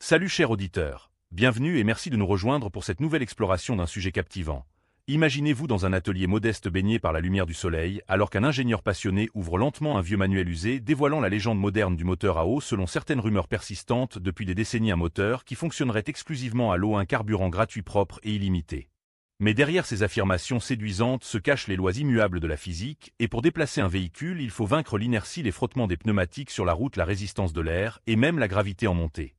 Salut cher auditeur, bienvenue et merci de nous rejoindre pour cette nouvelle exploration d'un sujet captivant. Imaginez-vous dans un atelier modeste baigné par la lumière du soleil, alors qu'un ingénieur passionné ouvre lentement un vieux manuel usé dévoilant la légende moderne du moteur à eau selon certaines rumeurs persistantes depuis des décennies, un moteur qui fonctionnerait exclusivement à l'eau, un carburant gratuit, propre et illimité. Mais derrière ces affirmations séduisantes se cachent les lois immuables de la physique, et pour déplacer un véhicule, il faut vaincre l'inertie, les frottements des pneumatiques sur la route, la résistance de l'air et même la gravité en montée.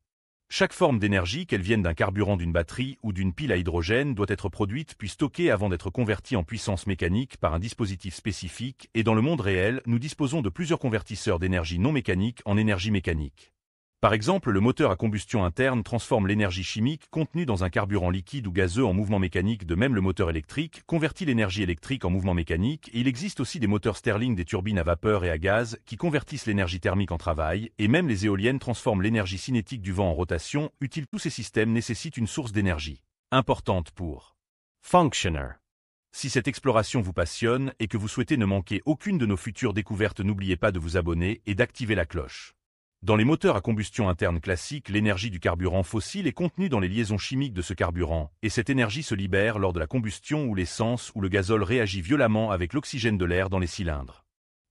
Chaque forme d'énergie, qu'elle vienne d'un carburant, d'une batterie ou d'une pile à hydrogène, doit être produite puis stockée avant d'être convertie en puissance mécanique par un dispositif spécifique, et dans le monde réel, nous disposons de plusieurs convertisseurs d'énergie non mécanique en énergie mécanique. Par exemple, le moteur à combustion interne transforme l'énergie chimique contenue dans un carburant liquide ou gazeux en mouvement mécanique. De même, le moteur électrique convertit l'énergie électrique en mouvement mécanique, et il existe aussi des moteurs Stirling, des turbines à vapeur et à gaz qui convertissent l'énergie thermique en travail, et même les éoliennes transforment l'énergie cinétique du vent en rotation. Utile, tous ces systèmes nécessitent une source d'énergie importante pour fonctionner. Si cette exploration vous passionne et que vous souhaitez ne manquer aucune de nos futures découvertes, n'oubliez pas de vous abonner et d'activer la cloche. Dans les moteurs à combustion interne classiques, l'énergie du carburant fossile est contenue dans les liaisons chimiques de ce carburant, et cette énergie se libère lors de la combustion où l'essence ou le gazole réagit violemment avec l'oxygène de l'air dans les cylindres.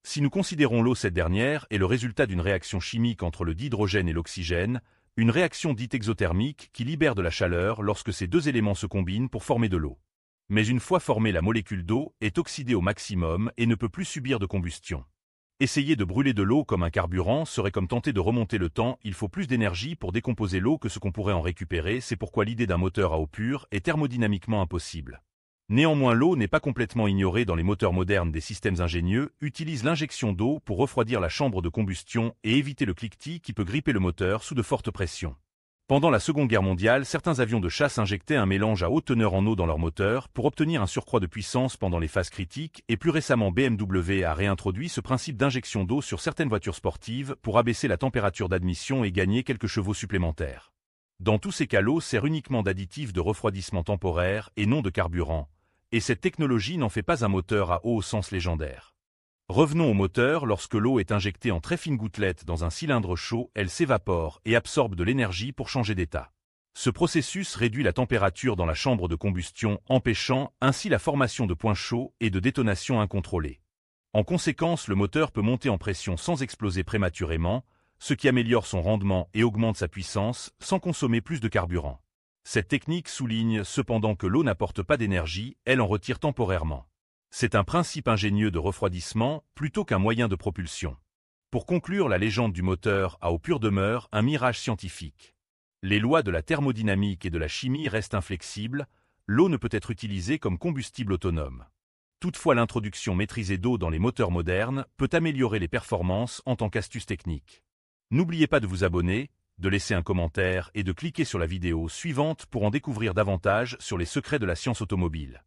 Si nous considérons l'eau, cette dernière est le résultat d'une réaction chimique entre le dihydrogène et l'oxygène, une réaction dite exothermique qui libère de la chaleur lorsque ces deux éléments se combinent pour former de l'eau. Mais une fois formée, la molécule d'eau est oxydée au maximum et ne peut plus subir de combustion. Essayer de brûler de l'eau comme un carburant serait comme tenter de remonter le temps. Il faut plus d'énergie pour décomposer l'eau que ce qu'on pourrait en récupérer. C'est pourquoi l'idée d'un moteur à eau pure est thermodynamiquement impossible. Néanmoins, l'eau n'est pas complètement ignorée dans les moteurs modernes. Des systèmes ingénieux utilisent l'injection d'eau pour refroidir la chambre de combustion et éviter le cliquetis qui peut gripper le moteur sous de fortes pressions. Pendant la Seconde Guerre mondiale, certains avions de chasse injectaient un mélange à haute teneur en eau dans leur moteur pour obtenir un surcroît de puissance pendant les phases critiques, et plus récemment BMW a réintroduit ce principe d'injection d'eau sur certaines voitures sportives pour abaisser la température d'admission et gagner quelques chevaux supplémentaires. Dans tous ces cas, l'eau sert uniquement d'additif de refroidissement temporaire et non de carburant, et cette technologie n'en fait pas un moteur à eau au sens légendaire. Revenons au moteur. Lorsque l'eau est injectée en très fines gouttelettes dans un cylindre chaud, elle s'évapore et absorbe de l'énergie pour changer d'état. Ce processus réduit la température dans la chambre de combustion, empêchant ainsi la formation de points chauds et de détonations incontrôlées. En conséquence, le moteur peut monter en pression sans exploser prématurément, ce qui améliore son rendement et augmente sa puissance sans consommer plus de carburant. Cette technique souligne cependant que l'eau n'apporte pas d'énergie, elle en retire temporairement. C'est un principe ingénieux de refroidissement plutôt qu'un moyen de propulsion. Pour conclure, la légende du moteur à eau pure demeure un mirage scientifique. Les lois de la thermodynamique et de la chimie restent inflexibles, l'eau ne peut être utilisée comme combustible autonome. Toutefois, l'introduction maîtrisée d'eau dans les moteurs modernes peut améliorer les performances en tant qu'astuce technique. N'oubliez pas de vous abonner, de laisser un commentaire et de cliquer sur la vidéo suivante pour en découvrir davantage sur les secrets de la science automobile.